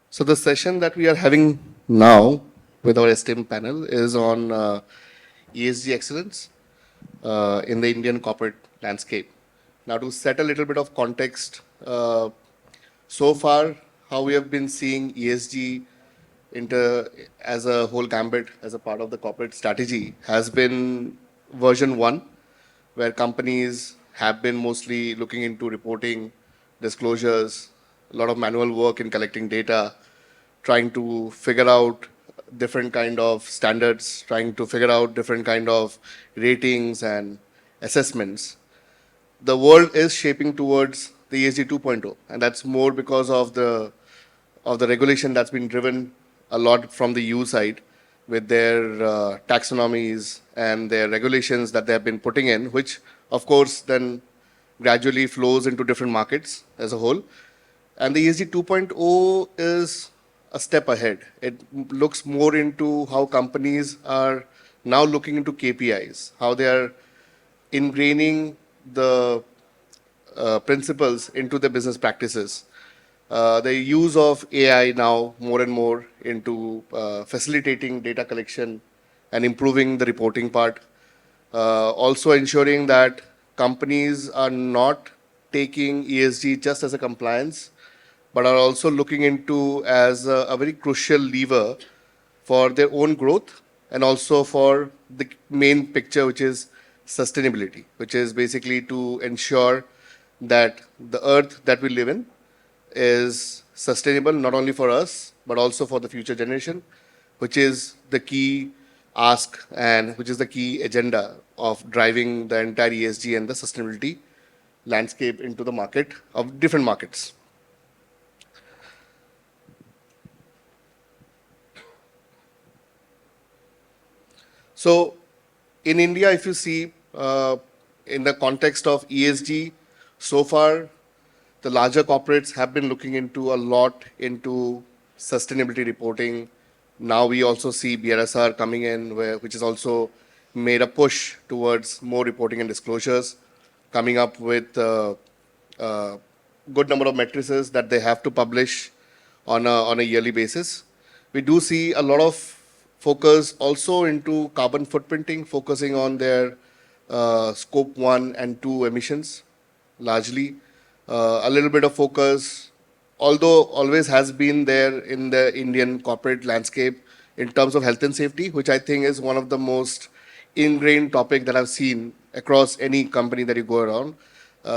So the session that we are having now with our esteemed panel is on ESG excellence in the Indian corporate landscape. Now, to set a little bit of context, so far, how we have been seeing ESG into as a whole gambit as a part of the corporate strategy has been version one, where companies have been mostly looking into reporting, disclosures, a lot of manual work in collecting data, trying to figure out different kind of standards, trying to figure out different kind of ratings and assessments. The world is shaping towards the ESG 2.0, and that's more because of the regulation that's been driven a lot from the EU side with their taxonomies and their regulations that they have been putting in, which of course then gradually flows into different markets as a whole. And the ESG 2.0 is a step ahead. It looks more into how companies are now looking into KPIs, how they are ingraining the principles into their business practices. The use of AI now more and more into facilitating data collection and improving the reporting part. Also ensuring that companies are not taking ESG just as a compliance, but are also looking into as a very crucial lever for their own growth and also for the main picture, which is sustainability, which is basically to ensure that the earth that we live in is sustainable not only for us but also for the future generation, which is the key ask and which is the key agenda of driving the entire ESG and the sustainability landscape into the market of different markets. So in India, if you see in the context of ESG, so far the larger corporates have been looking into a lot into sustainability reporting. Now we also see BRSR coming in, which is also made a push towards more reporting and disclosures, coming up with a good number of matrices that they have to publish on a yearly basis. We do see a lot of focus also into carbon footprinting, focusing on their scope 1 and 2 emissions largely. A little bit of focus, although always has been there in the Indian corporate landscape in terms of health and safety, which I think is one of the most ingrained topic that I've seen across any company that you go around,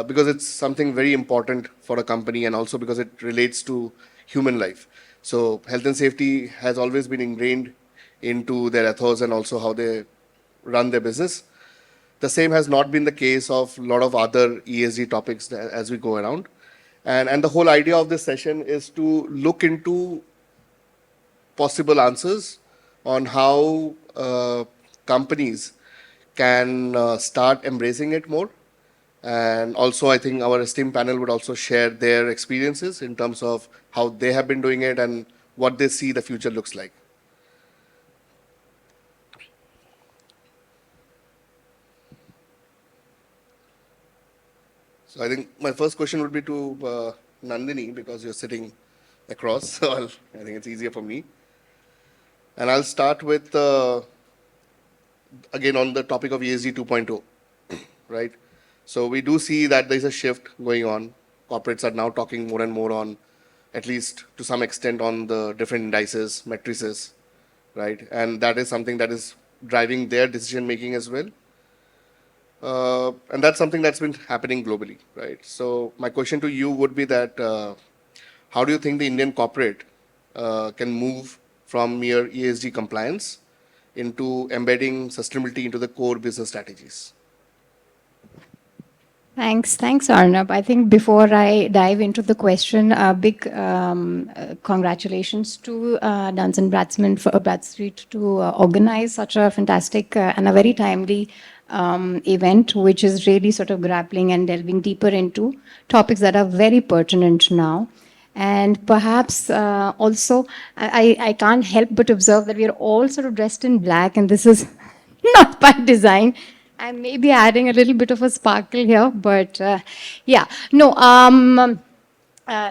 because it's something very important for a company and also because it relates to human life. So health and safety has always been ingrained into their ethos and also how they run their business. The same has not been the case of a lot of other ESG topics as we go around. And the whole idea of this session is to look into possible answers on how companies can start embracing it more. And also, I think our esteemed panel would also share their experiences in terms of how they have been doing it and what they see the future looks like. So I think my first question would be to Nandini, because you're sitting across, so I think it's easier for me. And I'll start with, again, on the topic of ESG 2.0, right? So we do see that there's a shift going on. Corporates are now talking more and more on, at least to some extent, on the different indices, matrices, right? And that is something that is driving their decision making as well. And that's something that's been happening globally, right? So my question to you would be that how do you think the Indian corporate can move from mere ESG compliance into embedding sustainability into the core business strategies? Thanks, Arnab. I think before I dive into the question, a big congratulations to Duns and Bradstreet to organize such a fantastic and a very timely event, which is really sort of grappling and delving deeper into topics that are very pertinent now. And perhaps also, I can't help but observe that we are all sort of dressed in black, and this is not by design. I'm maybe adding a little bit of a sparkle here, but yeah, no.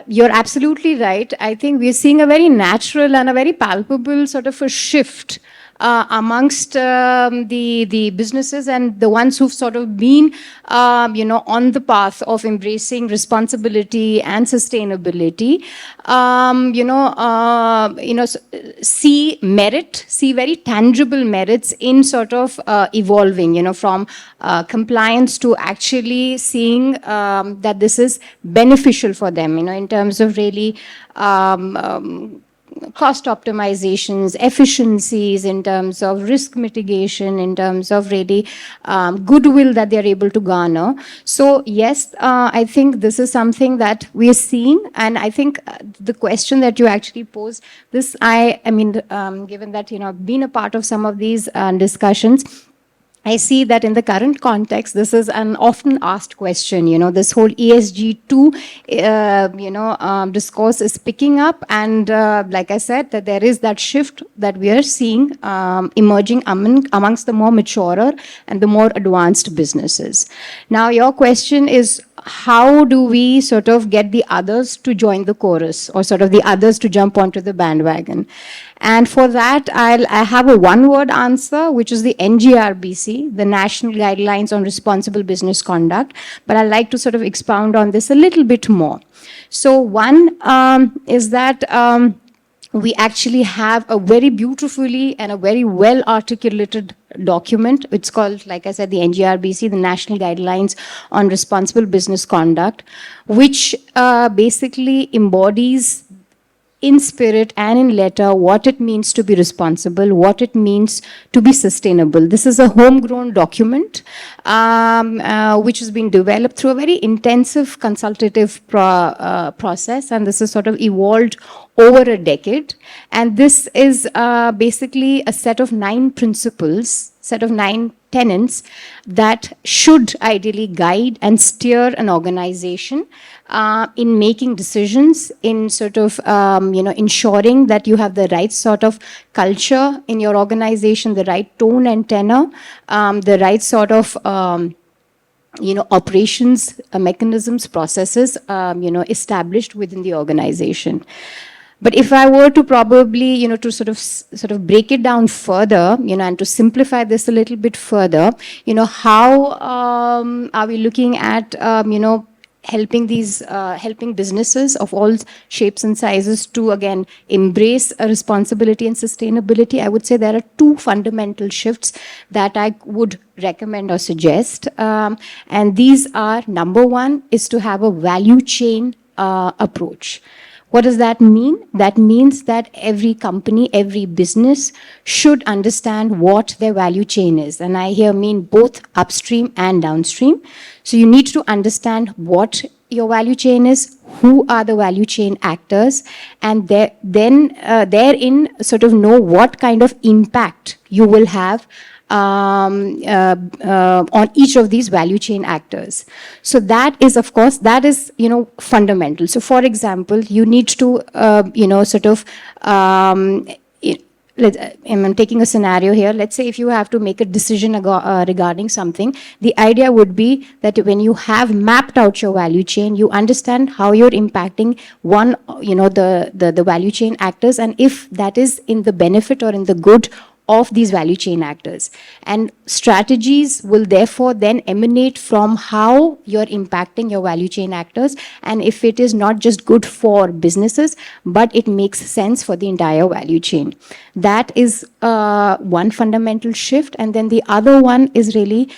You're absolutely right. I think we're seeing a very natural and a very palpable sort of a shift amongst the businesses and the ones who've sort of been, on the path of embracing responsibility and sustainability. See very tangible merits in sort of evolving, from compliance to actually seeing that this is beneficial for them, in terms of really cost optimizations, efficiencies, in terms of risk mitigation, in terms of really goodwill that they're able to garner. So yes, I think this is something that we are seeing, and I think the question that you actually posed, given that I've been a part of some of these discussions, I see that in the current context, this is an often asked question. This whole ESG2, discourse is picking up. And like I said, that there is that shift that we are seeing emerging amongst the more maturer and the more advanced businesses. Now, your question is, how do we sort of get the others to join the chorus, or sort of the others to jump onto the bandwagon? And for that, I have a one-word answer, which is the NGRBC, the National Guidelines on Responsible Business Conduct. But I'd like to sort of expound on this a little bit more. So one is that we actually have a very beautifully and a very well articulated document. It's called, like I said, the NGRBC, the National Guidelines on Responsible Business Conduct, which basically embodies in spirit and in letter what it means to be responsible, what it means to be sustainable. This is a homegrown document which has been developed through a very intensive consultative process, and this has sort of evolved over a decade. And this is basically a set of 9 principles, set of 9 tenets that should ideally guide and steer an organization in making decisions, in sort of ensuring that you have the right sort of culture in your organization, the right tone and tenor, the right sort of operations, mechanisms, processes, established within the organization. But if I were to probably, to sort of break it down further, and to simplify this a little bit further, how are we looking at, helping businesses of all shapes and sizes to, again, embrace a responsibility and sustainability? I would say there are 2 fundamental shifts that I would recommend or suggest. And these are, number 1 is to have a value chain approach. What does that mean? That means that every company, every business should understand what their value chain is. And I here mean both upstream and downstream. So you need to understand what your value chain is, who are the value chain actors, and therein sort of know what kind of impact you will have on each of these value chain actors. So that is, of course, fundamental. So for example, you need to, I'm taking a scenario here. Let's say if you have to make a decision regarding something, the idea would be that when you have mapped out your value chain, you understand how you're impacting the value chain actors, and if that is in the benefit or in the good of these value chain actors. And strategies will therefore then emanate from how you're impacting your value chain actors, and if it is not just good for businesses, but it makes sense for the entire value chain. That is one fundamental shift. And then the other one is really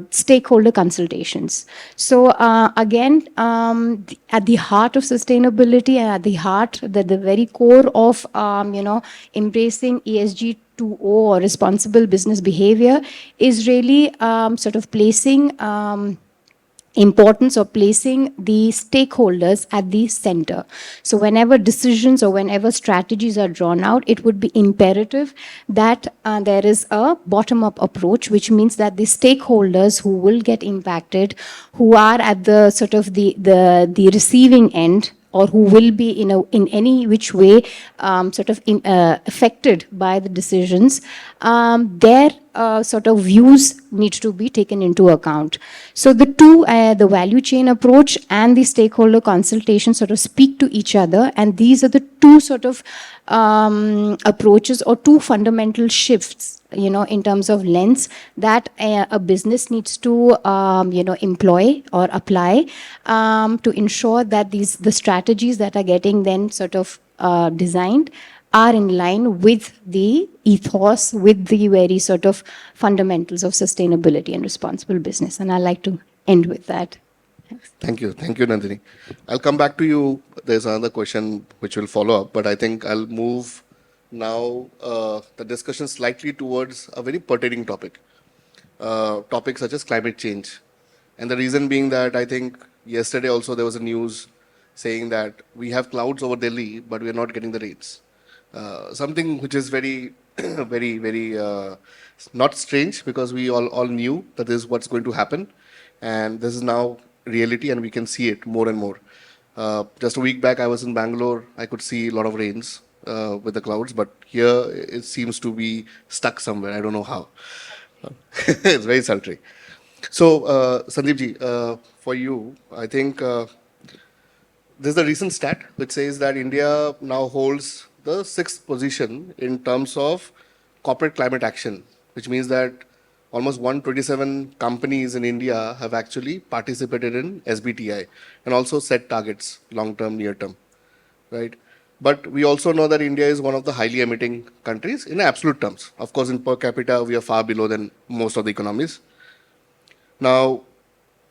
stakeholder consultations. So again, at the heart of sustainability and at the heart, the very core of embracing ESG 2.0 or responsible business behavior is really sort of placing importance of placing the stakeholders at the center. So whenever decisions or whenever strategies are drawn out, it would be imperative that there is a bottom-up approach, which means that the stakeholders who will get impacted, who are at the sort of the receiving end or who will be in any which way affected by the decisions, their sort of views need to be taken into account. So the two, the value chain approach and the stakeholder consultation sort of speak to each other, and these are the two sort of approaches or two fundamental shifts, in terms of lens that a business needs to, employ or apply to ensure that the strategies that are getting then sort of designed are in line with the ethos, with the very sort of fundamentals of sustainability and responsible business. And I'd like to end with that. Thank you. Thank you, Nandini. I'll come back to you. There's another question which will follow up, but I think I'll move now the discussion slightly towards a very pertaining topic, topics such as climate change. And the reason being that I think yesterday also there was a news saying that we have clouds over Delhi, but we are not getting the rains. Something which is very, very not strange, because we all knew that this is what's going to happen. And this is now reality, and we can see it more and more. Just a week back, I was in Bangalore. I could see a lot of rains with the clouds, but here it seems to be stuck somewhere. I don't know how. It's very sultry. So, Sandeep ji, for you, I think there's a recent stat which says that India now holds the 6th position in terms of corporate climate action, which means that almost 127 companies in India have actually participated in SBTI and also set targets, long-term, near-term, right? But we also know that India is one of the highly emitting countries in absolute terms. Of course, in per capita, we are far below than most of the economies. Now,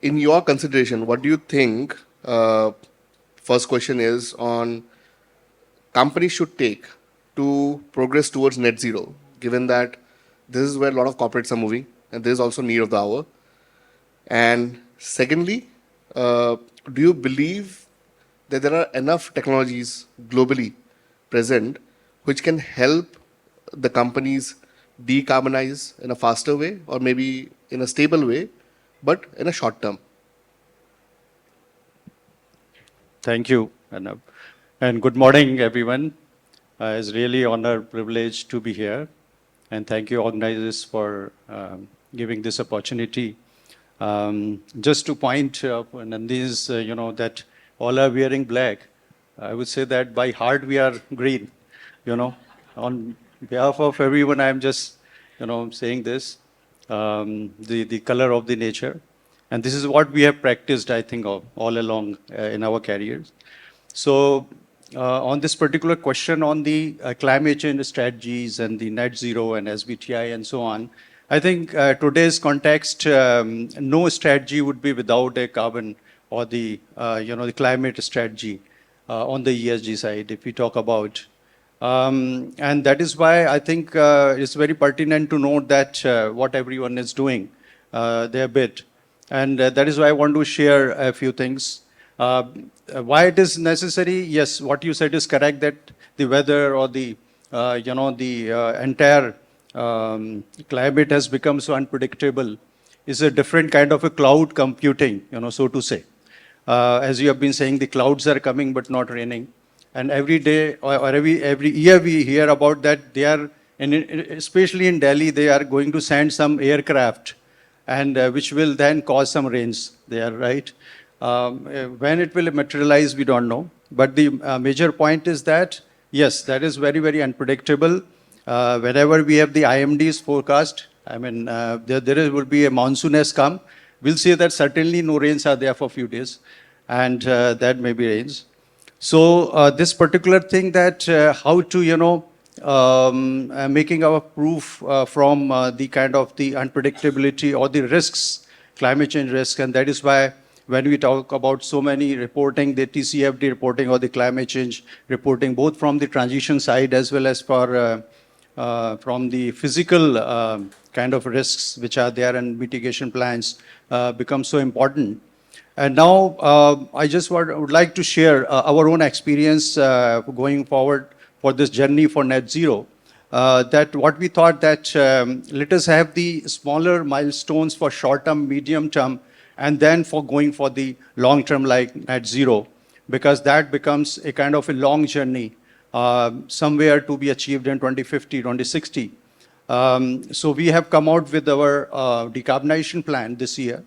in your consideration, what do you think, first question is on companies should take to progress towards net zero, given that this is where a lot of corporates are moving, and this is also need of the hour. And secondly, do you believe that there are enough technologies globally present which can help the companies decarbonize in a faster way, or maybe in a stable way, but in a short term? Thank you, Arnab. And good morning, everyone. It's really honor, privilege to be here. And thank you, organizers, for giving this opportunity. Just to point out, Nandini's, that all are wearing black. I would say that by heart we are green. On behalf of everyone, I'm just, saying this, the color of the nature. And this is what we have practiced, I think, all along in our careers. So, on this particular question on the climate change strategies and the net zero and SBTI and so on, I think today's context, no strategy would be without a carbon or the climate strategy on the ESG side, if we talk about. And that is why I think it's very pertinent to note that what everyone is doing their bit. And that is why I want to share a few things. Why it is necessary? Yes, what you said is correct, that the weather or the entire climate has become so unpredictable. It's a different kind of a cloud computing, so to say. As you have been saying, the clouds are coming but not raining. And every day or every year we hear about that they are, especially in Delhi, they are going to send some aircraft, and which will then cause some rains there, right? When it will materialize, we don't know. But the major point is that, yes, that is very, very unpredictable. Whenever we have the IMD's forecast, I mean, there will be a monsoon has come. We'll see that certainly no rains are there for a few days, and that may be rains. So this particular thing that how to, making our proof from the kind of the unpredictability or the risks, climate change risk, and that is why when we talk about so many reporting, the TCFD reporting or the climate change reporting, both from the transition side as well as for from the physical kind of risks which are there and mitigation plans become so important. And now I just would like to share our own experience going forward for this journey for net zero. That what we thought that let us have the smaller milestones for short term, medium term, and then for going for the long term like net zero. because that becomes a kind of a long journey, somewhere to be achieved in 2050, 2060. So we have come out with our decarbonization plan this year,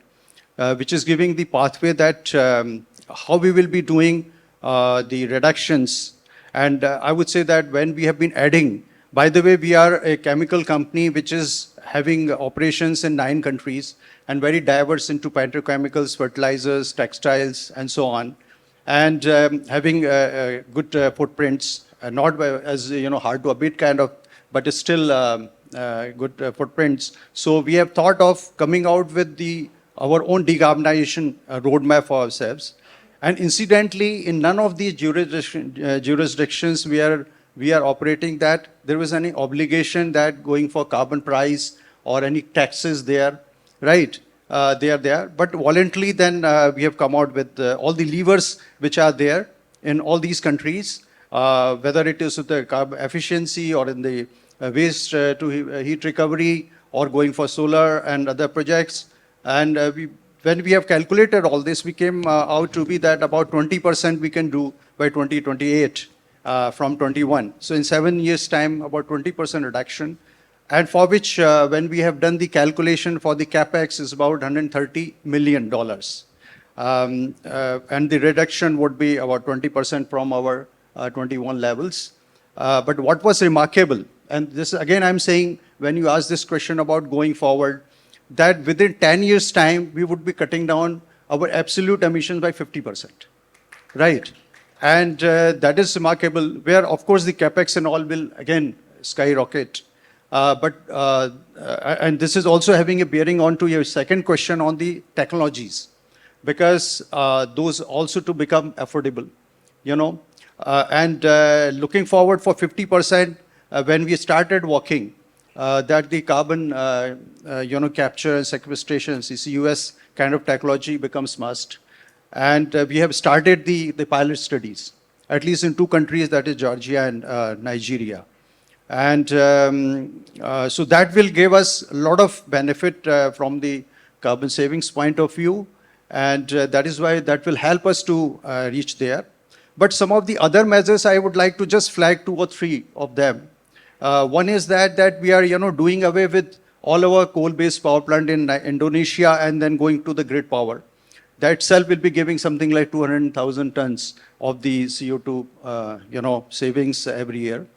which is giving the pathway that how we will be doing the reductions. And I would say that when we have been adding, by the way, we are a chemical company which is having operations in 9 countries and very diverse into petrochemicals, fertilizers, textiles, and so on. And having good footprints, not as hard to abate kind of, but it's still good footprints. So we have thought of coming out with our own decarbonization roadmap for ourselves. And incidentally, in none of these jurisdictions we are operating that there was any obligation that going for carbon price or any taxes there, right? They are there. But voluntarily then we have come out with all the levers which are there in all these countries, whether it is with the carbon efficiency or in the waste to heat recovery or going for solar and other projects. And when we have calculated all this, we came out to be that about 20% we can do by 2028 from 21. So in 7 years' time, about 20% reduction. And for which, when we have done the calculation for the capex, is about $130 million. And the reduction would be about 20% from our 21 levels. But what was remarkable, and this again I'm saying, when you ask this question about going forward, that within 10 years' time, we would be cutting down our absolute emissions by 50%, right? And that is remarkable, where of course the capex and all will again skyrocket. And this is also having a bearing on to your second question on the technologies, because those also to become affordable, and looking forward for 50%, when we started working, that the carbon, capture and sequestration, CCUS kind of technology becomes must. And we have started the pilot studies, at least in 2 countries, that is Georgia and Nigeria. And so that will give us a lot of benefit from the carbon savings point of view. And that is why that will help us to reach there. But some of the other measures, I would like to just flag 2 or 3 of them. One is that we are, doing away with all our coal-based power plant in Indonesia and then going to the grid power. That itself will be giving something like 200,000 tons of the CO2, savings every year.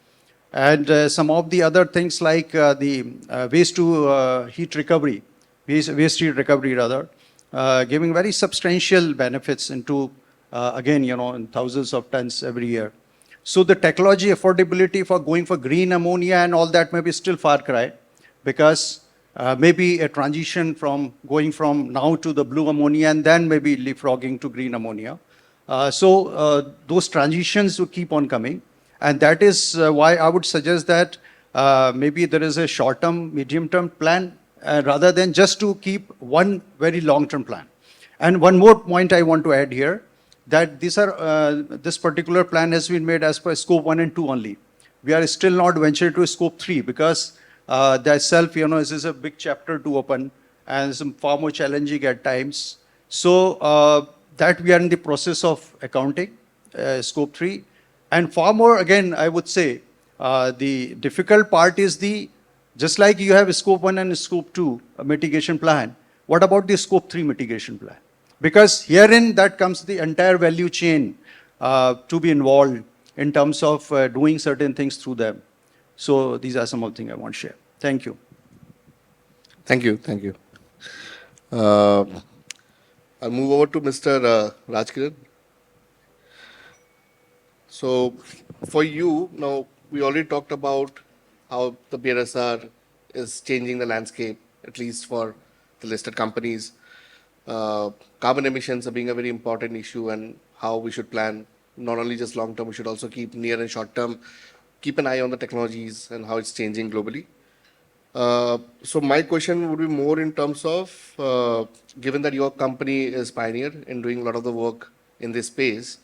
And some of the other things like the waste to heat recovery, waste heat recovery rather, giving very substantial benefits into, again, in thousands of tons every year. So the technology affordability for going for green ammonia and all that may be still far cry, because maybe a transition from going from now to the blue ammonia and then maybe leapfrogging to green ammonia. So those transitions will keep on coming. And that is why I would suggest that maybe there is a short-term, medium-term plan rather than just to keep one very long-term plan. And one more point I want to add here, that this particular plan has been made as per scope 1 and 2 only. We are still not ventured to scope 3 because that itself, this is a big chapter to open and some far more challenging at times. So that we are in the process of accounting, scope 3. And far more, again, I would say, the difficult part is just like you have a scope 1 and a scope 2 mitigation plan, what about the scope 3 mitigation plan? Because herein that comes the entire value chain to be involved in terms of doing certain things through them. So these are some of the things I want to share. Thank you. Thank you. Thank you. I'll move over to Mr. Rajkiran. So for you, now we already talked about how the BRSR is changing the landscape, at least for the listed companies. Carbon emissions are being a very important issue, and how we should plan, not only just long term, we should also keep near and short term, keep an eye on the technologies and how it's changing globally. So my question would be more in terms of, given that your company is pioneer in doing a lot of the work in this space,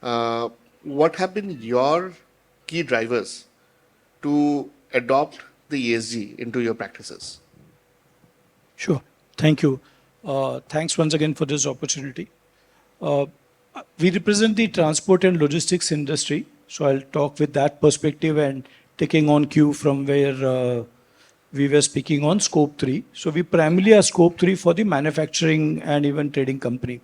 what have been your key drivers to adopt the ESG into your practices? Sure. Thank you. Thanks once again for this opportunity. We represent the transport and logistics industry. So I'll talk with that perspective and taking on cue from where we were speaking on scope 3. So we primarily are scope 3 for the manufacturing and even trading company.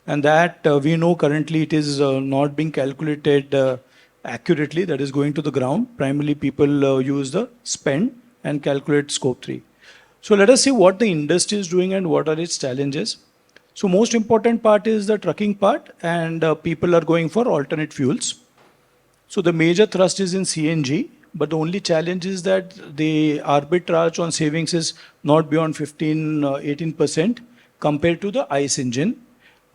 And that we know currently it is not being calculated accurately, that is going to the ground. Primarily people use the spend and calculate scope 3. So let us see what the industry is doing and what are its challenges. So most important part is the trucking part, and people are going for alternate fuels. So the major thrust is in CNG, but the only challenge is that the arbitrage on savings is not beyond 18% compared to the ICE engine.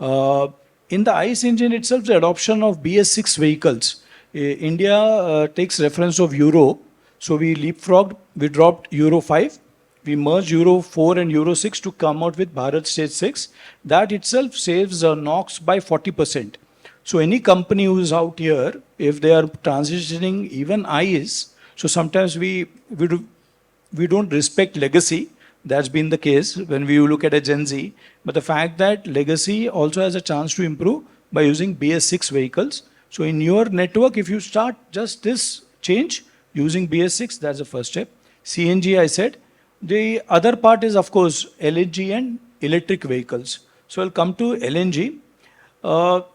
In the ICE engine itself, the adoption of BS6 vehicles, India takes reference of Euro. So we leapfrogged, we dropped Euro 5. We merged Euro 4 and Euro 6 to come out with Bharat Stage 6. That itself saves NOx by 40%. So any company who is out here, if they are transitioning even ICE, so sometimes we don't respect legacy. That's been the case when we look at a Gen Z. But the fact that legacy also has a chance to improve by using BS6 vehicles. So in your network, if you start just this change using BS6, that's the first step. CNG, I said. The other part is, of course, LNG and electric vehicles. So I'll come to LNG.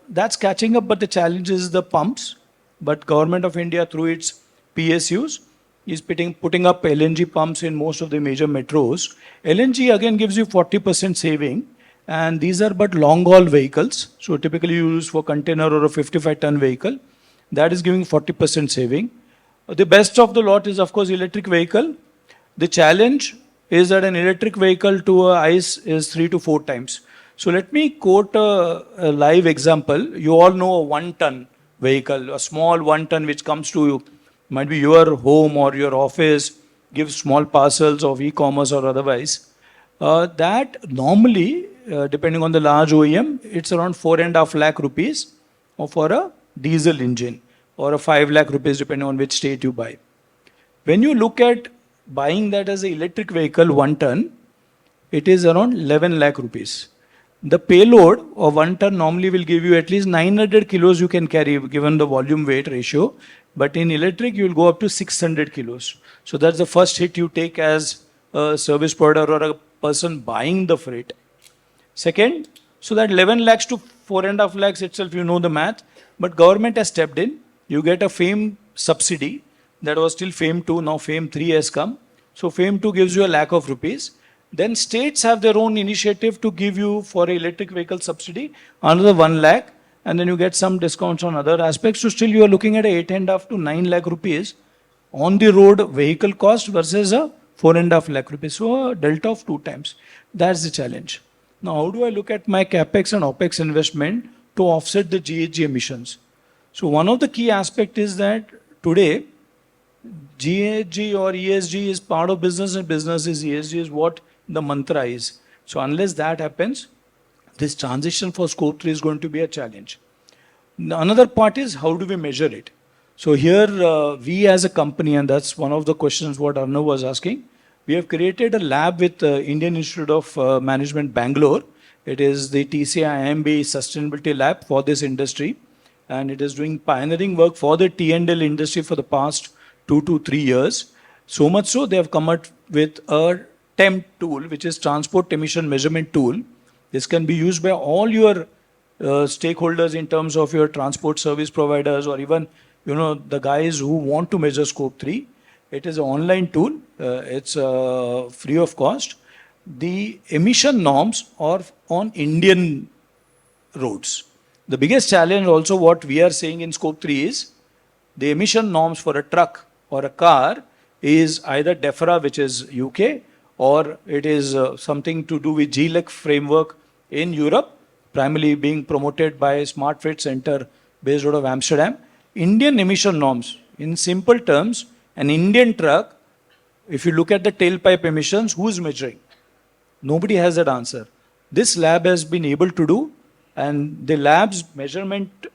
That's catching up, but the challenge is the pumps. But Government of India, through its PSUs, is putting up LNG pumps in most of the major metros. LNG again gives you 40% saving, and these are but long-haul vehicles. So typically used for container or a 55-ton vehicle. That is giving 40% saving. The best of the lot is, of course, electric vehicle. The challenge is that an electric vehicle to a ICE is 3 to 4 times. So let me quote a live example. You all know a 1-ton vehicle, a small 1-ton which comes to you, might be your home or your office, gives small parcels of e-commerce or otherwise. That normally, depending on the large OEM, it's around 4.5 lakh rupees for a diesel engine, or a 5 lakh rupees depending on which state you buy. When you look at buying that as an electric vehicle, 1 ton, it is around 11 lakh rupees. The payload of 1 ton normally will give you at least 900 kilos you can carry given the volume weight ratio. But in electric, you will go up to 600 kilos. So that's the first hit you take as a service provider or a person buying the freight. Second, so that 11 lakhs to 4.5 lakhs itself, you know the math. But government has stepped in. You get a FAME subsidy. That was still FAME 2, now FAME 3 has come. So FAME 2 gives you a lakh of rupees. Then states have their own initiative to give you for an electric vehicle subsidy another 1 lakh, and then you get some discounts on other aspects. So still you are looking at 8.5 to 9 lakh rupees on the road vehicle cost versus a 4.5 lakh rupees. So a delta of 2 times. That's the challenge. Now how do I look at my capex and opex investment to offset the GHG emissions? So one of the key aspects is that today GHG or ESG is part of business, and business is ESG is what the mantra is. So unless that happens, this transition for scope 3 is going to be a challenge. Another part is how do we measure it? So here we as a company, and that's one of the questions what Arnab was asking, we have created a lab with Indian Institute of Management, Bangalore. It is the TCI-IMB Sustainability Lab for this industry, and it is doing pioneering work for the T&L industry for the past 2 to 3 years. So much so they have come up with a TEM tool, which is Transport Emission Measurement Tool. This can be used by all your stakeholders in terms of your transport service providers, or even the guys who want to measure scope 3. It is an online tool. It's free of cost. The emission norms are on Indian roads. The biggest challenge also what we are saying in scope 3 is the emission norms for a truck or a car is either DEFRA, which is UK, or it is something to do with GLEC framework in Europe, primarily being promoted by Smart Freight Center based out of Amsterdam. Indian emission norms, in simple terms, an Indian truck, if you look at the tailpipe emissions, who is measuring? Nobody has that answer. This lab has been able to do, and the lab's measurement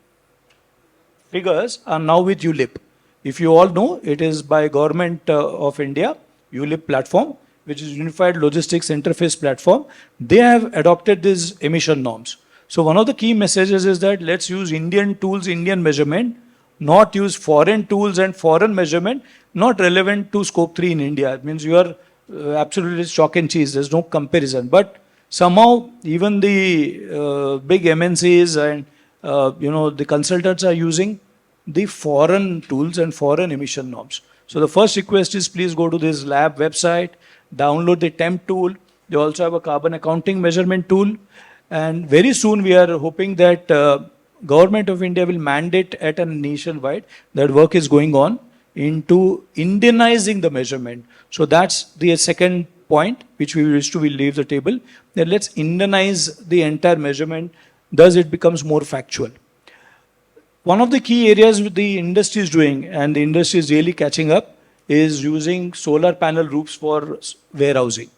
figures are now with ULIP. If you all know, it is by Government of India, ULIP platform, which is Unified Logistics Interface Platform. They have adopted these emission norms. So one of the key messages is that let's use Indian tools, Indian measurement, not use foreign tools and foreign measurement, not relevant to scope 3 in India. It means you are absolutely chalk and cheese. There's no comparison. But somehow even the big MNCs and the consultants are using the foreign tools and foreign emission norms. So the first request is please go to this lab website, download the temp tool. They also have a carbon accounting measurement tool. And very soon we are hoping that Government of India will mandate at a nationwide. That work is going on into Indianizing the measurement. So that's the second point which we wish to leave the table. That let's Indianize the entire measurement. Thus it becomes more factual. One of the key areas the industry is doing, and the industry is really catching up, is using solar panel roofs for warehousing.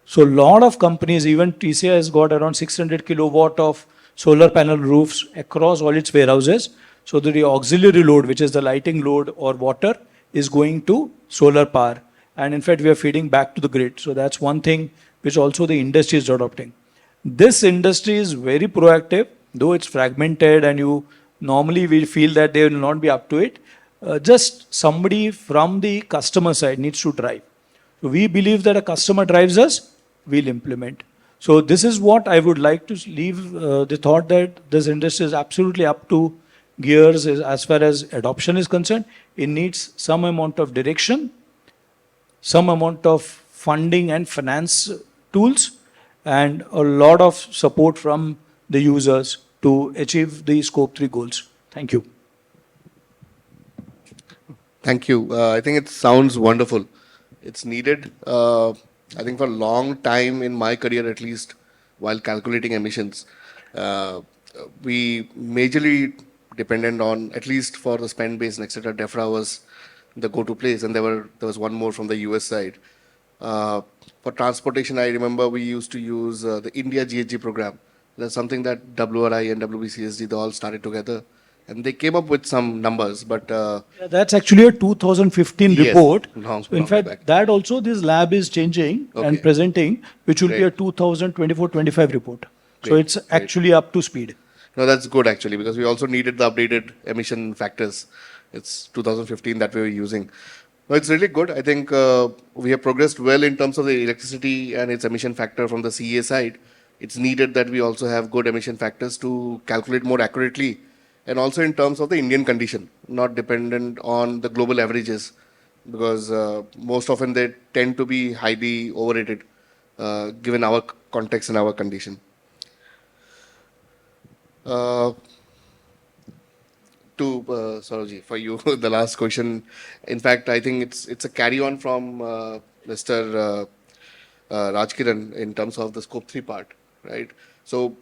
So a lot of companies, even TCI has got around 600 kilowatt of solar panel roofs across all its warehouses. So the auxiliary load, which is the lighting load or water, is going to solar power. And in fact, we are feeding back to the grid. So that's one thing which also the industry is adopting. This industry is very proactive, though it's fragmented and you normally we feel that they will not be up to it. Just somebody from the customer side needs to drive. So we believe that a customer drives us, we'll implement. So this is what I would like to leave the thought that this industry is absolutely up to gears as far as adoption is concerned. It needs some amount of direction, some amount of funding and finance tools, and a lot of support from the users to achieve the scope 3 goals. Thank you. Thank you. I think it sounds wonderful. It's needed. I think for a long time in my career, at least, while calculating emissions, we majorly dependent on, at least for the spend-based, etc. DEFRA was the go-to place, and there was one more from the US side. For transportation, I remember we used to use the India GHG program. That's something that WRI and WBCSD, they all started together. And they came up with some numbers, but... Yeah, that's actually a 2015 yes, report. long So in fact, back. that also this lab is changing and presenting, which will be a 2024-25 report. So Great, it's actually up to speed. No, that's good actually, because we also needed the updated emission factors. It's 2015 that we were using. No, it's really good. I think we have progressed well in terms of the electricity and its emission factor from the CEA side. It's needed that we also have good emission factors to calculate more accurately, and also in terms of the Indian condition, not dependent on the global averages, because most often they tend to be highly overrated given our context and our condition. To Saurabh, for you, the last question. In fact, I think it's a carry-on from Mr. Rajkiran in terms of the scope 3 part, right? So,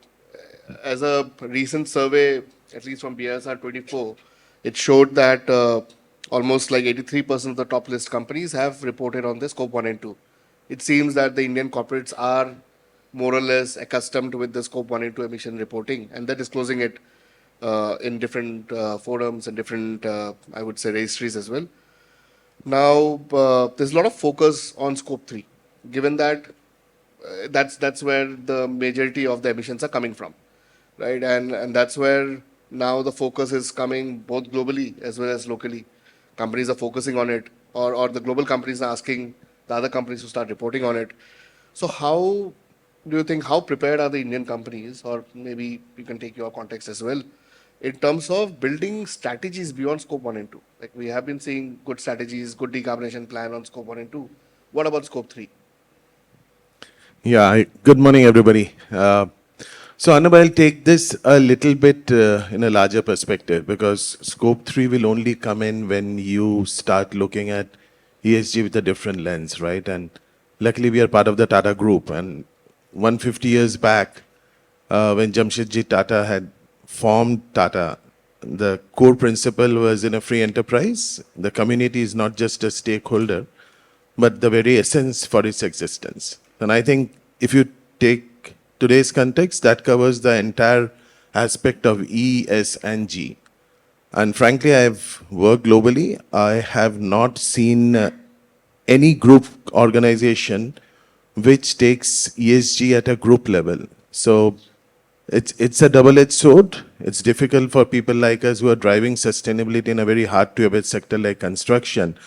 as a recent survey, at least from BSR 24, it showed that almost like 83% of the top list companies have reported on the scope 1 and 2. It seems that the Indian corporates are more or less accustomed with the scope 1 and 2 emission reporting, and they're disclosing it in different forums and different, I would say, registries as well. Now, there's a lot of focus on scope 3, given that that's where the majority of the emissions are coming from, right? And that's where now the focus is coming both globally as well as locally. Companies are focusing on it, or the global companies are asking the other companies to start reporting on it. So how do you think, how prepared are the Indian companies, or maybe you can take your context as well, in terms of building strategies beyond scope 1 and 2? Like we have been seeing good strategies, good decarbonization plan on scope 1 and 2. What about scope 3? Yeah, good morning, everybody. So, Arnab, I'll take this a little bit in a larger perspective, because scope 3 will only come in when you start looking at ESG with a different lens, right? And luckily, we are part of the Tata group. And 150 years back, when Jamshedji Tata had formed Tata, the core principle was in a free enterprise, the community is not just a stakeholder, but the very essence for its existence. And I think if you take today's context, that covers the entire aspect of E, S, and G. And frankly, I've worked globally. I have not seen any group organization which takes ESG at a group level. So it's a double-edged sword. It's difficult for people like us who are driving sustainability in a very hard-to-abate sector like construction.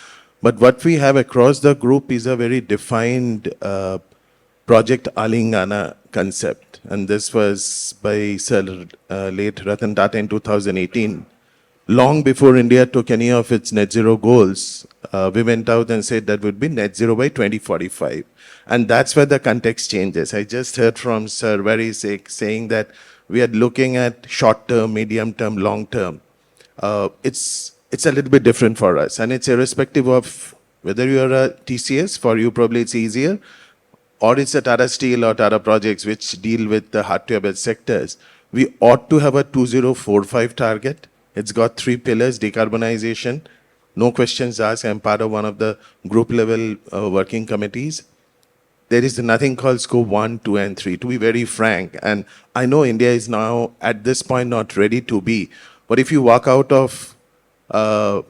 But what we have across the group is a very defined Project Alingana concept. And this was by Sir late Ratan Tata in 2018. Long before India took any of its net zero goals, we went out and said that would be net zero by 2045. And that's where the context changes. I just heard from Sir very saying that we are looking at short term, medium term, long term. It's a little bit different for us. And it's irrespective of whether you are a TCS, for you probably it's easier, or it's a Tata Steel or Tata Projects which deal with the hard-to-abate sectors. We ought to have a 2045 target. It's got 3 pillars: decarbonization. No questions asked. I'm part of one of the group level working committees. There is nothing called scope 1, 2, and 3, to be very frank. And I know India is now at this point not ready to be. But if you walk out of the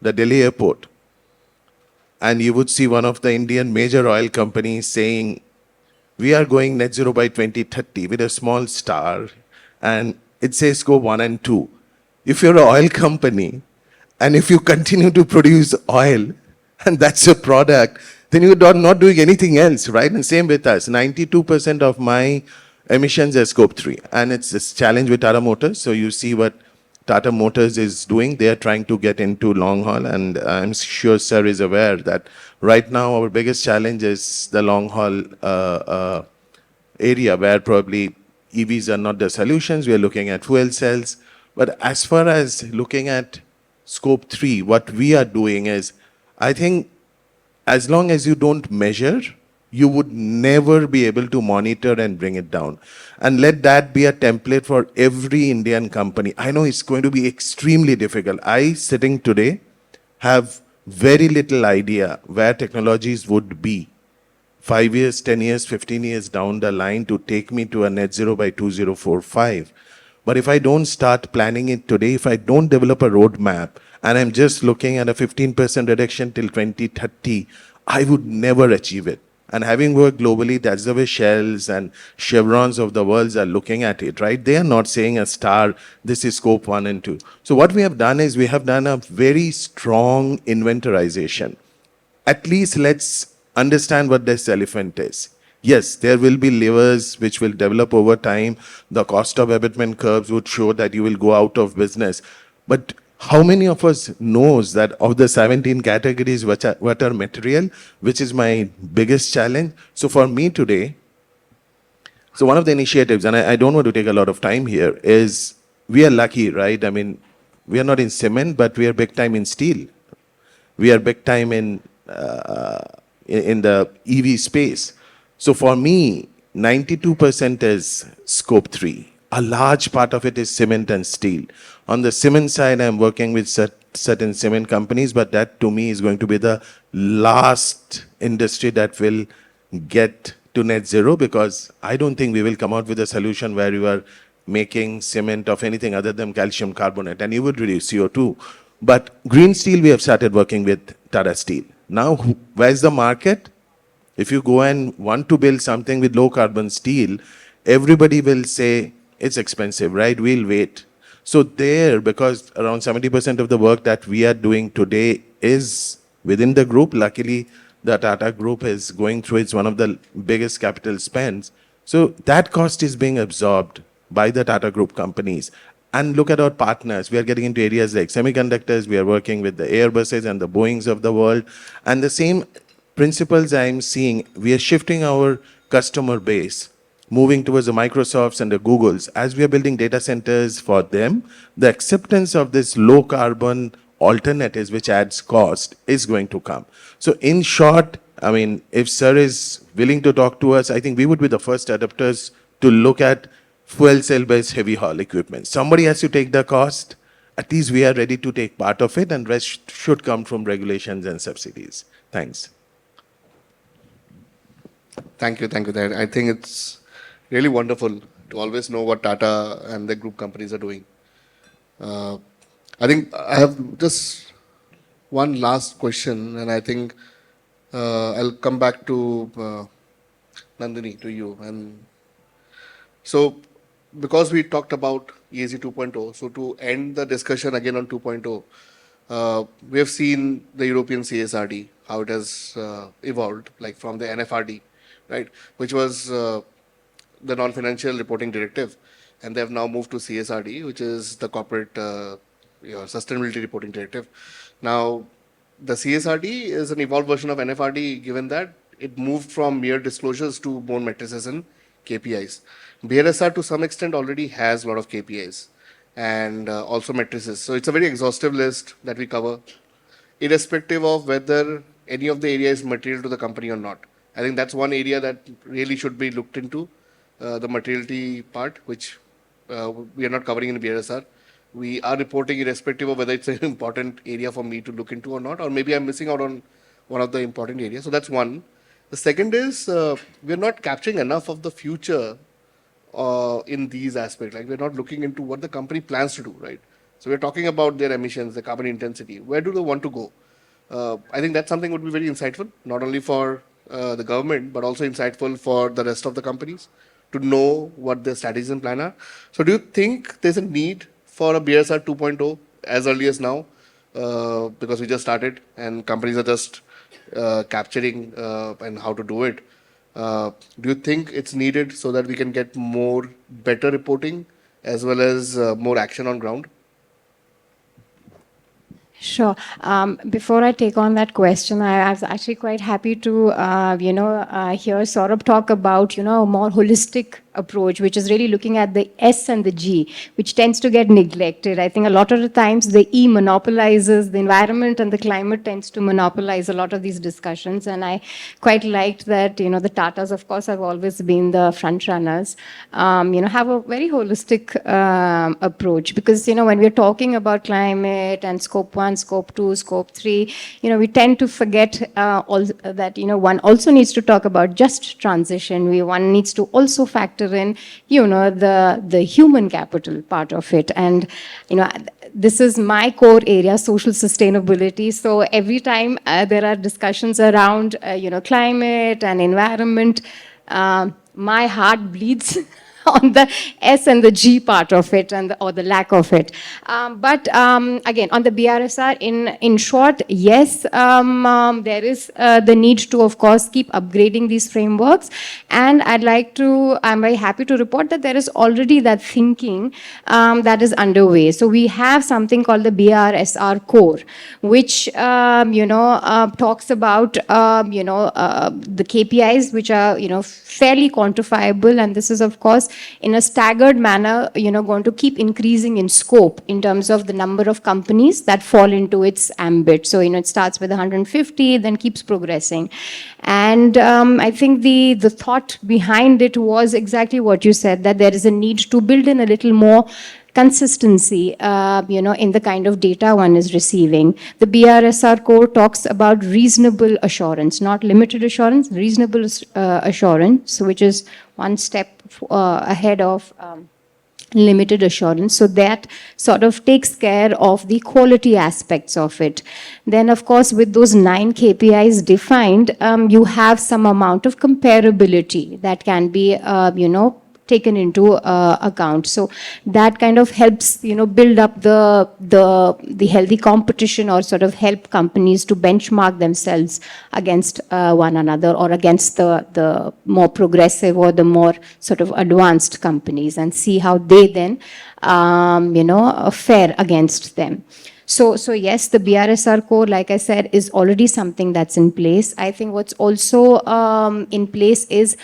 Delhi airport, and you would see one of the Indian major oil companies saying, we are going net zero by 2030 with a small star, and it says scope 1 and 2. If you're an oil company, and if you continue to produce oil, and that's your product, then you're not doing anything else, right? And same with us. 92% of my emissions are scope 3. And it's this challenge with Tata Motors. So you see what Tata Motors is doing. They are trying to get into long haul. And I'm sure Sir is aware that right now our biggest challenge is the long haul area where probably EVs are not the solutions. We are looking at fuel cells. But as far as looking at scope 3, what we are doing is, I think as long as you don't measure, you would never be able to monitor and bring it down. And let that be a template for every Indian company. I know it's going to be extremely difficult. I, sitting today, have very little idea where technologies would be 5 years, 10 years, 15 years down the line to take me to a net zero by 2045. But if I don't start planning it today, if I don't develop a roadmap, and I'm just looking at a 15% reduction till 2030, I would never achieve it. And having worked globally, that's the way Shells and Chevrons of the world are looking at it, right? They are not saying a star, this is scope 1 and 2. So what we have done is we have done a very strong inventorization. At least let's understand what this elephant is. Yes, there will be levers which will develop over time. The cost of abatement curves would show that you will go out of business. But how many of us knows that of the 17 categories what are material, which is my biggest challenge? So for me today, so one of the initiatives, and I don't want to take a lot of time here, is we are lucky, right? I mean, we are not in cement, but we are big time in steel. We are big time in the EV space. So for me, 92% is scope 3. A large part of it is cement and steel. On the cement side, I'm working with certain cement companies, but that to me is going to be the last industry that will get to net zero, because I don't think we will come out with a solution where you are making cement of anything other than calcium carbonate, and you would reduce CO2. But green steel, we have started working with Tata Steel. Now, where's the market? If you go and want to build something with low carbon steel, everybody will say it's expensive, right? We'll wait. So there, because around 70% of the work that we are doing today is within the group. Luckily, the Tata group is going through, it's one of the biggest capital spends. So that cost is being absorbed by the Tata group companies. And look at our partners. We are getting into areas like semiconductors. We are working with the Airbuses and the Boeings of the world. And the same principles I'm seeing, we are shifting our customer base, moving towards the Microsofts and the Googles. As we are building data centers for them, the acceptance of this low carbon alternatives, which adds cost, is going to come. So in short, I mean, if Sir is willing to talk to us, I think we would be the first adapters to look at fuel cell-based heavy haul equipment. Somebody has to take the cost. At least we are ready to take part of it, and rest should come from regulations and subsidies. Thanks. Thank you, Dad. I think it's really wonderful to always know what Tata and the group companies are doing. I think I have just one last question, and I think I'll come back to Nandini, to you. And so because we talked about ESG 2.0, so to end the discussion again on 2.0, we have seen the European CSRD, how it has evolved, like from the NFRD, right, which was the non-financial reporting directive, and they have now moved to CSRD, which is the corporate sustainability reporting directive. Now, the CSRD is an evolved version of NFRD, given that it moved from mere disclosures to more matrices and KPIs. BRSR to some extent already has a lot of KPIs and also matrices. So it's a very exhaustive list that we cover, irrespective of whether any of the area is material to the company or not. I think that's one area that really should be looked into, the materiality part, which we are not covering in BRSR. We are reporting irrespective of whether it's an important area for me to look into or not, or maybe I'm missing out on one of the important areas. So that's one. The second is we're not capturing enough of the future in these aspects. Like we're not looking into what the company plans to do, right? So we're talking about their emissions, the carbon intensity. Where do they want to go? I think that's something would be very insightful, not only for the government, but also insightful for the rest of the companies to know what their strategies and plan are. So do you think there's a need for a BSR 2.0 as early as now? Because we just started and companies are just capturing and how to do it. Do you think it's needed so that we can get more better reporting as well as more action on ground? Sure. Before I take on that question, I was actually quite happy to, hear Sourabh talk about, a more holistic approach, which is really looking at the S and the G, which tends to get neglected. I think a lot of the times the E monopolizes the environment and the climate tends to monopolize a lot of these discussions. And I quite liked that, the Tatas, of course, have always been the front runners, have a very holistic approach. Because, when we're talking about climate and scope 1, scope 2, scope 3, we tend to forget that, one also needs to talk about just transition. One needs to also factor in, the human capital part of it. And, this is my core area, social sustainability. So every time there are discussions around, climate and environment, my heart bleeds on the S and the G part of it, or the lack of it. But again, on the BRSR, in short, yes, there is the need to, of course, keep upgrading these frameworks. And I'm very happy to report that there is already that thinking that is underway. So we have something called the BRSR core, which, talks about, the KPIs, which are, fairly quantifiable. And this is, of course, in a staggered manner, going to keep increasing in scope in terms of the number of companies that fall into its ambit. So, it starts with 150, then keeps progressing. And I think the thought behind it was exactly what you said, that there is a need to build in a little more consistency, in the kind of data one is receiving. The BRSR core talks about reasonable assurance, not limited assurance, reasonable assurance, which is one step ahead of limited assurance. So that sort of takes care of the quality aspects of it. Then, of course, with those 9 KPIs defined, you have some amount of comparability that can be, taken into account. So that kind of helps, build up the healthy competition, or sort of help companies to benchmark themselves against one another, or against the more progressive or the more sort of advanced companies, and see how they then, fare against them. So yes, the BRSR core, like I said, is already something that's in place. I think what's also in place is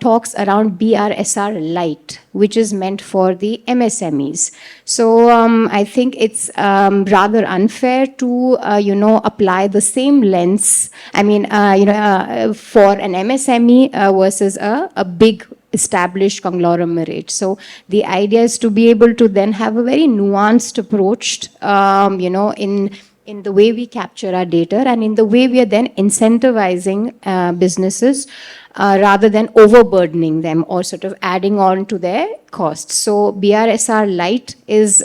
talks around BRSR Lite, which is meant for the MSMEs. So I think it's rather unfair to, apply the same lens, for an MSME versus a big established conglomerate. So the idea is to be able to then have a very nuanced approach, in the way we capture our data, and in the way we are then incentivizing businesses rather than overburdening them or sort of adding on to their costs. So BRSR Lite is,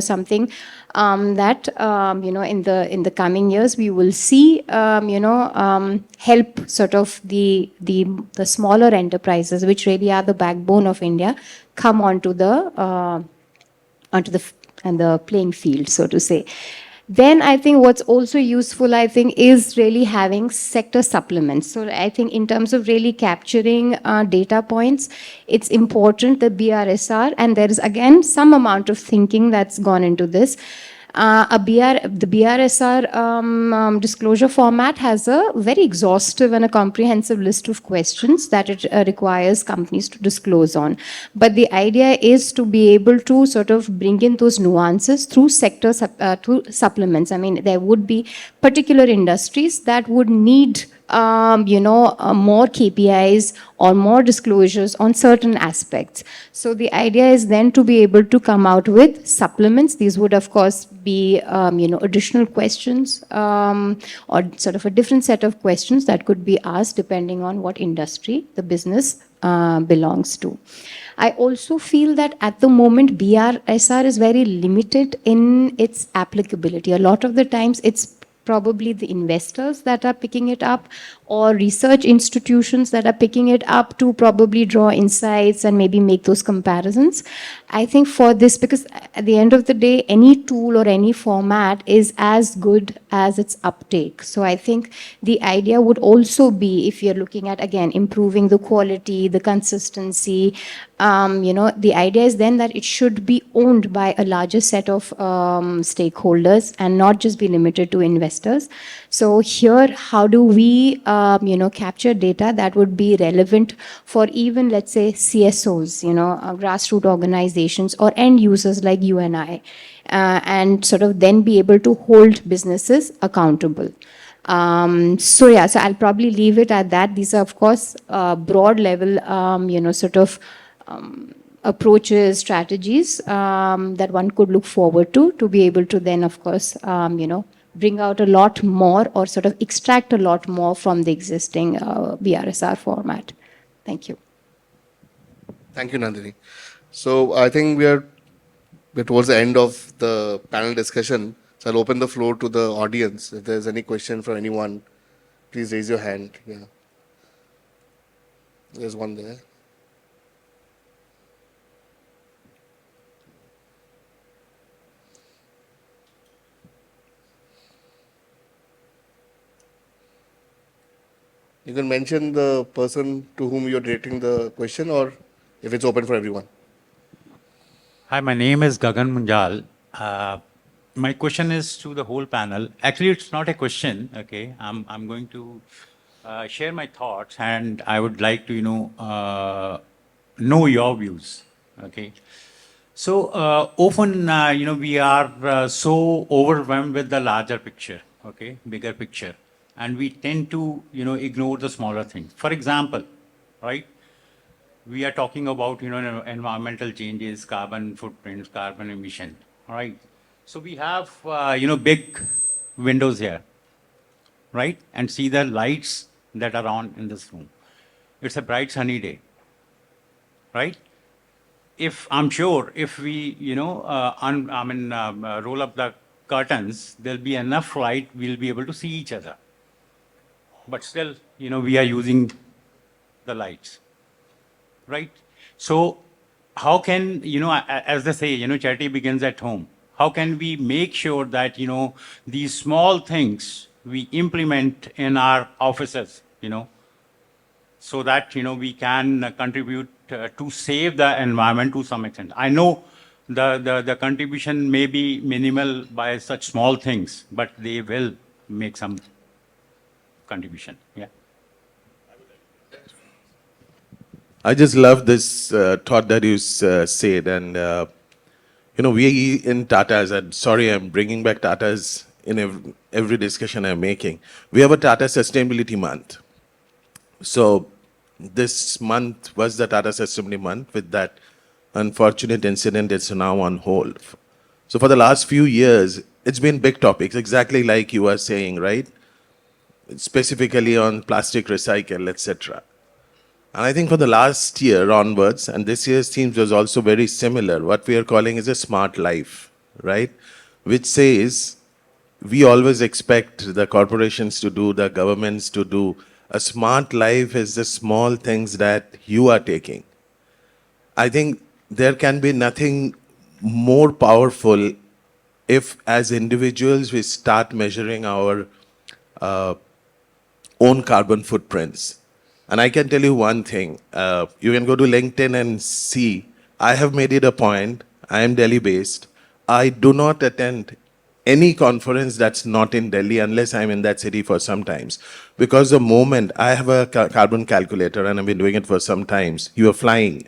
something that in the coming years we will see help sort of the smaller enterprises, which really are the backbone of India, come onto the playing field, so to say. Then I think what's also useful, I think, is really having sector supplements. So I think in terms of really capturing data points, it's important, the BRSR, and there is again some amount of thinking that's gone into this. The BRSR disclosure format has a very exhaustive and a comprehensive list of questions that it requires companies to disclose on. But the idea is to be able to sort of bring in those nuances through sector supplements. I mean, there would be particular industries that would need more KPIs or more disclosures on certain aspects. So the idea is then to be able to come out with supplements. These would, of course, be additional questions or sort of a different set of questions that could be asked depending on what industry the business belongs to. I also feel that at the moment BRSR is very limited in its applicability. A lot of the times it's probably the investors that are picking it up, or research institutions that are picking it up to probably draw insights and maybe make those comparisons. I think for this, because at the end of the day, any tool or any format is as good as its uptake. So I think the idea would also be, if you're looking at, again, improving the quality, the consistency, the idea is then that it should be owned by a larger set of stakeholders and not just be limited to investors. So here, how do we capture data that would be relevant for even, let's say, CSOs, grassroots organizations or end users like you and I, and sort of then be able to hold businesses accountable. So I'll probably leave it at that. These are, of course, broad level, approaches, strategies that one could look forward to be able to then, of course, bring out a lot more or sort of extract a lot more from the existing BRSR format. Thank you. Thank you, Nandini. So I think we're towards the end of the panel discussion. So I'll open the floor to the audience. If there's any question from anyone, please raise your hand. Yeah. There's one there. You can mention the person to whom you're directing the question, or if it's open for everyone. Hi, my name is Gagan Munjal. My question is to the whole panel. Actually, it's not a question, okay? I'm going to share my thoughts, and I would like to, know your views, okay? So often, we are so overwhelmed with the larger picture, okay, bigger picture, and we tend to, ignore the smaller things. For example, right? We are talking about, environmental changes, carbon footprints, carbon emission, all right? So we have, big windows here, right? And see the lights that are on in this room. It's a bright sunny day, right? I'm sure if we, roll up the curtains, there'll be enough light, we'll be able to see each other. But still, we are using the lights, right? So how can, as they say, charity begins at home. How can we make sure that, these small things we implement in our offices, so that, we can contribute to save the environment to some extent. I know the contribution may be minimal by such small things, but they will make some contribution. Yeah. I just love this thought that you said. And, we in Tata's, and sorry, I'm bringing back Tata's in every discussion I'm making. We have a Tata Sustainability Month. So this month was the Tata Sustainability Month. With that unfortunate incident, it's now on hold. So for the last few years, it's been big topics, exactly like you were saying, right? Specifically on plastic recycle, etc. And I think for the last year onwards, and this year's theme was also very similar, what we are calling is a smart life, right? which says we always expect the corporations to do, the governments to do. A smart life is the small things that you are taking. I think there can be nothing more powerful if, as individuals, we start measuring our own carbon footprints. And I can tell you one thing. You can go to LinkedIn and see, I have made it a point, I am Delhi based. I do not attend any conference that's not in Delhi unless I'm in that city for some times. Because the moment I have a carbon calculator and I've been doing it for some times, you are flying,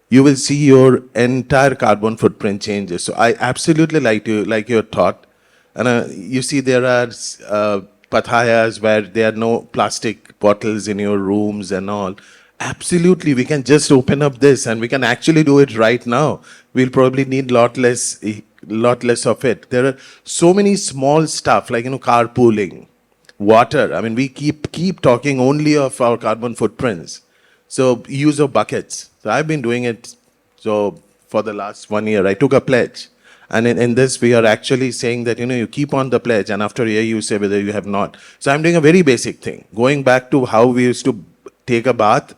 you will see your entire carbon footprint changes. So I absolutely like your thought. And you see there are pathayas where there are no plastic bottles in your rooms and all. Absolutely, we can just open up this and we can actually do it right now. We'll probably need lot less of it. There are so many small stuff like, carpooling, water. I mean, we keep talking only of our carbon footprints. So use of buckets. So I've been doing it. So for the last 1 year, I took a pledge. And in this, we are actually saying that, you keep on the pledge and after a year, you say whether you have not. So I'm doing a very basic thing. Going back to how we used to take a bath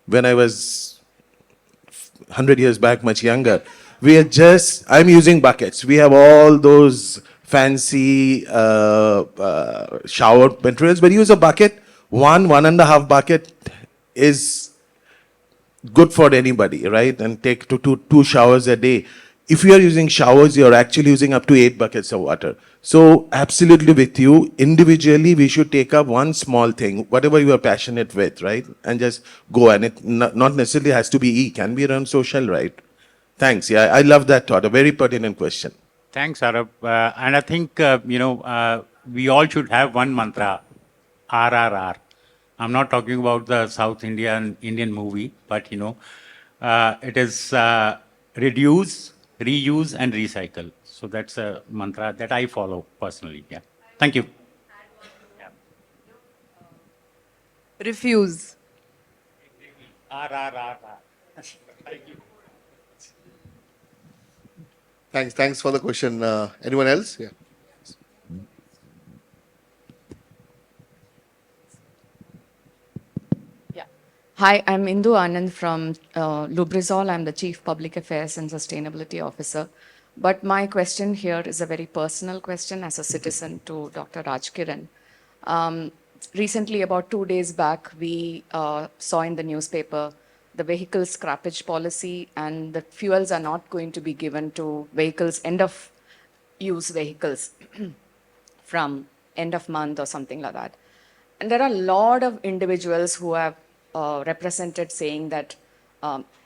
when I was 100 years back, much younger. I'm using buckets. We have all those fancy shower materials, but use a bucket. 1.5 bucket is good for anybody, right? And take two showers a day. If you are using showers, you're actually using up to 8 buckets of water. So absolutely with you, individually, we should take up one small thing, whatever you are passionate with, right? And just go. And it not necessarily has to be E, can be around social, right? Thanks. Yeah, I love that thought. A very pertinent question. Thanks, Arab. And I think, we all should have one mantra, RRR. I'm not talking about the South Indian movie, but, it is reduce, reuse, and recycle. So that's a mantra that I follow personally. Yeah. Thank you. Refuse. RRR. Thank you. Thanks for the question. Anyone else? Yeah. Hi, I'm Indu Anand from Lubrizol. I'm the Chief Public Affairs and Sustainability Officer. But my question here is a very personal question as a citizen to Dr. Rajkiran. Recently, about 2 days back, we saw in the newspaper the vehicle scrappage policy, and the fuels are not going to be given to vehicles, end of use vehicles from end of month or something like that. And there are a lot of individuals who have represented saying that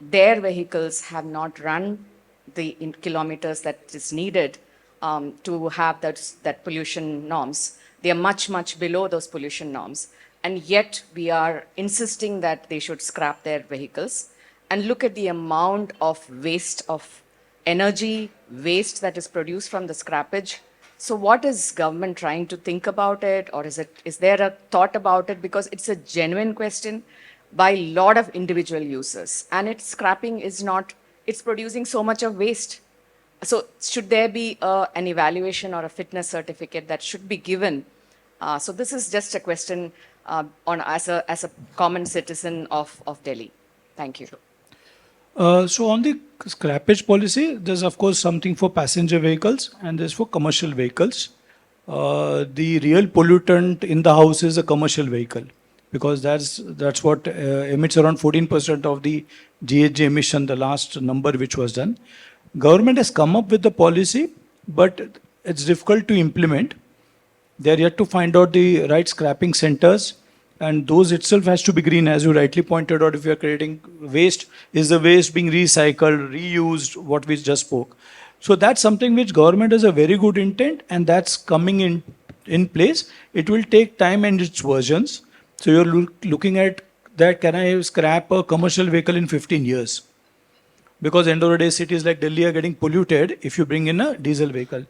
their vehicles have not run the kilometers that is needed to have that pollution norms. They are much, much below those pollution norms. And yet we are insisting that they should scrap their vehicles. And look at the amount of waste of energy, waste that is produced from the scrappage. So what is government trying to think about it? Or is there a thought about it? Because it's a genuine question by a lot of individual users. And scrapping is not, it's producing so much of waste. So should there be an evaluation or a fitness certificate that should be given? So this is just a question as a common citizen of Delhi. Thank you. So on the scrappage policy, there's of course something for passenger vehicles and there's for commercial vehicles. The real pollutant in the house is a commercial vehicle, because that's what emits around 14% of the GHG emission, the last number which was done. Government has come up with the policy, but it's difficult to implement. They are yet to find out the right scrapping centers, and those itself has to be green, as you rightly pointed out. If you are creating waste, is the waste being recycled, reused, what we just spoke. So that's something which government has a very good intent, and that's coming in place. It will take time and its versions. So you're looking at that, can I scrap a commercial vehicle in 15 years? Because end of the day, cities like Delhi are getting polluted if you bring in a diesel vehicle.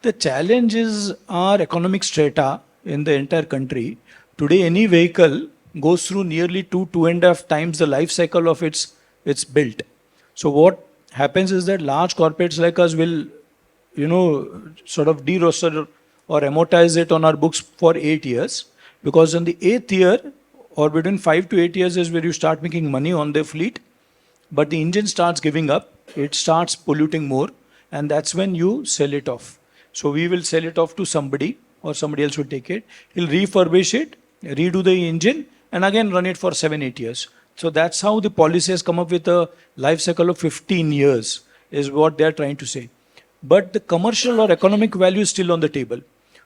The challenge is our economic strata in the entire country. Today, any vehicle goes through nearly 2.5 times the life cycle of its built. So what happens is that large corporates like us will sort of de-roster or amortize it on our books for 8 years, because in the 8th year or between 5 to 8 years is where you start making money on the fleet, but the engine starts giving up, it starts polluting more, and that's when you sell it off. So we will sell it off to somebody, or somebody else will take it. He'll refurbish it, redo the engine, and again run it for 7, 8 years. So that's how the policy has come up with a life cycle of 15 years, is what they're trying to say. But the commercial or economic value is still on the table.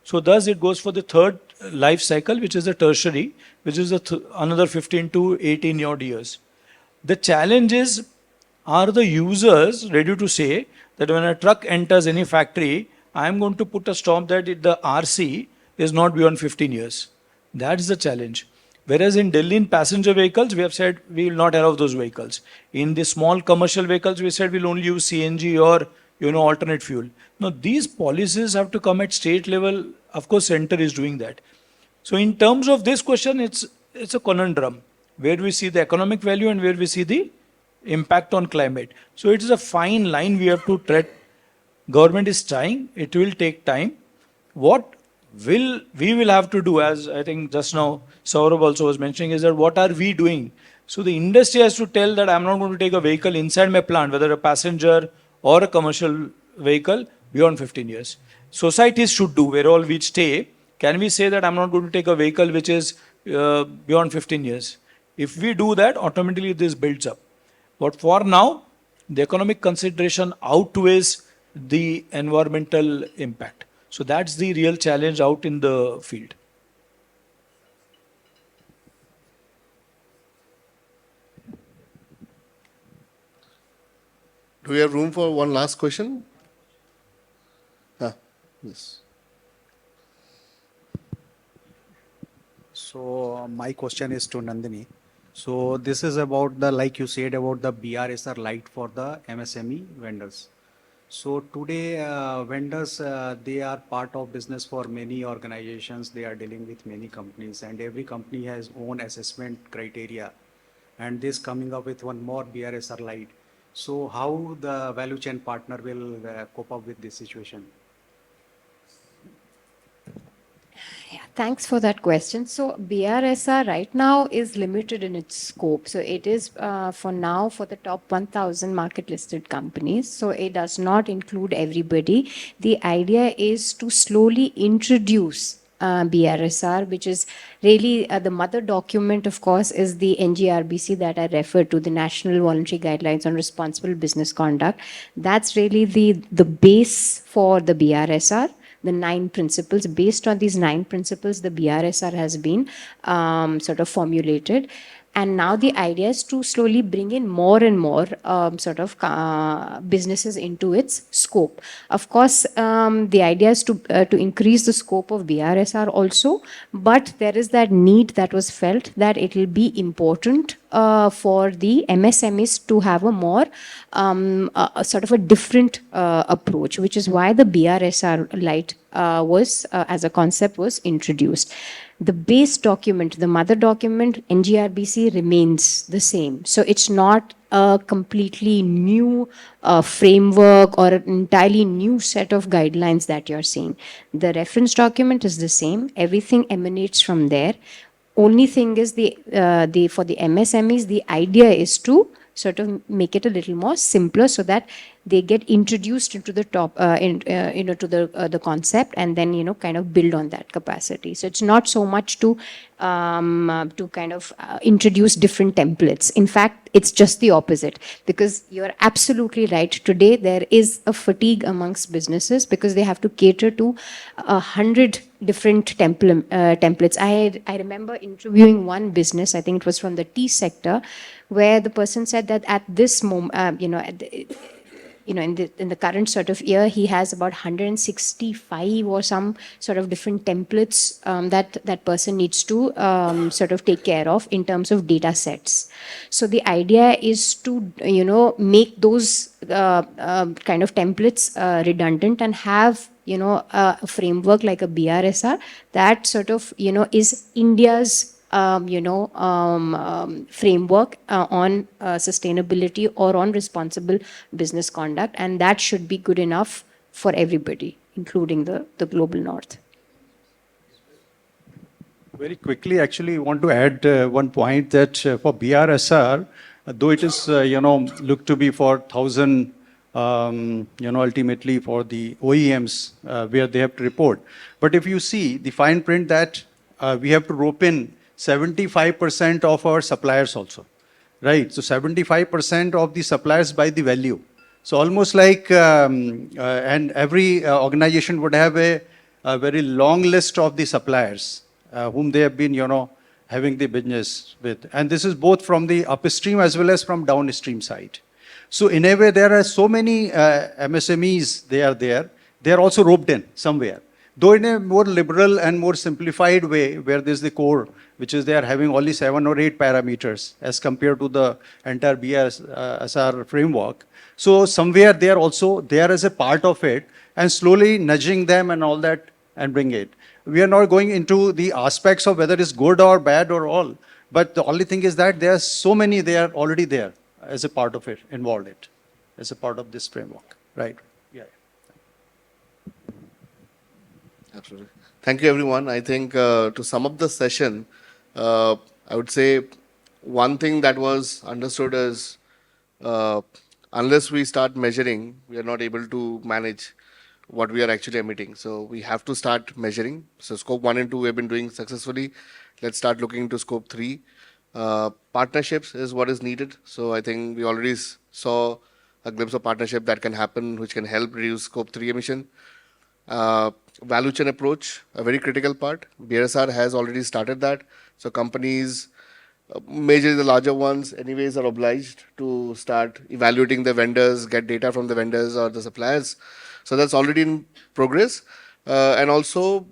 So thus it goes for the third life cycle, which is the tertiary, which is another 15 to 18 odd years. The challenge is, are the users ready to say that when a truck enters any factory, I'm going to put a stamp that the RC is not beyond 15 years. That's the challenge. Whereas in Delhi, in passenger vehicles, we have said we will not allow those vehicles. In the small commercial vehicles, we said we'll only use CNG or alternate fuel. Now these policies have to come at state level. Of course, center is doing that. So in terms of this question, it's a conundrum where we see the economic value and where we see the impact on climate. So it is a fine line we have to tread. Government is trying, it will take time. What we will have to do, as I think just now Sourabh also was mentioning, is that what are we doing? So the industry has to tell that I'm not going to take a vehicle inside my plant, whether a passenger or a commercial vehicle, beyond 15 years. Societies should do, where all we stay. Can we say that I'm not going to take a vehicle which is beyond 15 years? If we do that, automatically this builds up. But for now, the economic consideration outweighs the environmental impact. So that's the real challenge out in the field. Do we have room for one last question? Yes. So my question is to Nandini. So this is about the, like you said, about the BRSR light for the MSME vendors. So today vendors, they are part of business for many organizations. They are dealing with many companies, and every company has own assessment criteria. And this coming up with one more BRSR light. So how the value chain partner will cope up with this situation? Yeah, thanks for that question. So BRSR right now is limited in its scope. So it is for now for the top 1,000 market listed companies. So it does not include everybody. The idea is to slowly introduce BRSR, which is really the mother document, of course, is the NGRBC that I referred to, the National Voluntary Guidelines on Responsible Business Conduct. That's really the base for the BRSR. The 9 principles. Based on these 9 principles, the BRSR has been sort of formulated. And now the idea is to slowly bring in more and more businesses into its scope. Of course, the idea is to increase the scope of BRSR also, but there is that need that was felt that it will be important for the MSMEs to have a more sort of a different approach, which is why the BRSR light was as a concept was introduced. The base document, the mother document, NGRBC remains the same. So it's not a completely new framework or an entirely new set of guidelines that you're seeing. The reference document is the same. Everything emanates from there. Only thing is for the MSMEs, the idea is to sort of make it a little more simpler so that they get introduced into the top, to the concept, and then kind of build on that capacity. So it's not so much to kind of introduce different templates. In fact, it's just the opposite, because you're absolutely right. Today there is a fatigue amongst businesses because they have to cater to 100 different templates. I remember interviewing one business, I think it was from the tea sector, where the person said that at this moment, in the current sort of year, he has about 165 or some sort of different templates that person needs to sort of take care of in terms of data sets. So the idea is to make those kind of templates redundant and have a framework like a BRSR that sort of is India's framework on sustainability or on responsible business conduct, and that should be good enough for everybody, including the global north. Very quickly, actually, want to add one point that for BRSR, though it is, looked to be for 1,000, ultimately for the OEMs where they have to report. But if you see the fine print that we have to rope in 75% of our suppliers also, right? So 75% of the suppliers by the value. So almost like, and every organization would have a very long list of the suppliers whom they have been, having the business with. And this is both from the upstream as well as from downstream side. So in a way, there are so many MSMEs, they are there. They are also roped in somewhere. Though in a more liberal and more simplified way, where there's the core, which is they are having only 7 or 8 parameters as compared to the entire BRSR framework. So somewhere they are also there as a part of it and slowly nudging them and all that and bring it. We are not going into the aspects of whether it's good or bad or all. But the only thing is that there are so many, they are already there as a part of it, involved it, as a part of this framework, right? Yeah. Absolutely. Thank you, everyone. I think to sum up the session, I would say one thing that was understood is unless we start measuring, we are not able to manage what we are actually emitting. So we have to start measuring. So scope 1 and 2 we have been doing successfully. Let's start looking into scope 3. Partnerships is what is needed. So I think we already saw a glimpse of partnership that can happen, which can help reduce scope 3 emission. Value chain approach, a very critical part. BRSR has already started that. So companies, majorly the larger ones, anyways, are obliged to start evaluating the vendors, get data from the vendors or the suppliers. So that's already in progress. And also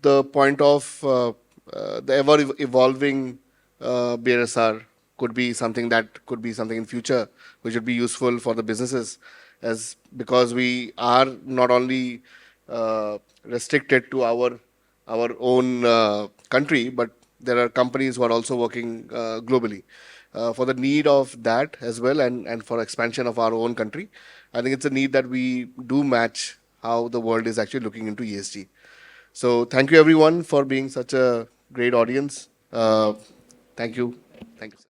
the point of the ever evolving BRSR could be something in future, which would be useful for the businesses, as because we are not only restricted to our own country, but there are companies who are also working globally for the need of that as well, and for expansion of our own country. I think it's a need that we do match how the world is actually looking into ESG. So thank you everyone for being such a great audience. Thank you. Thank you.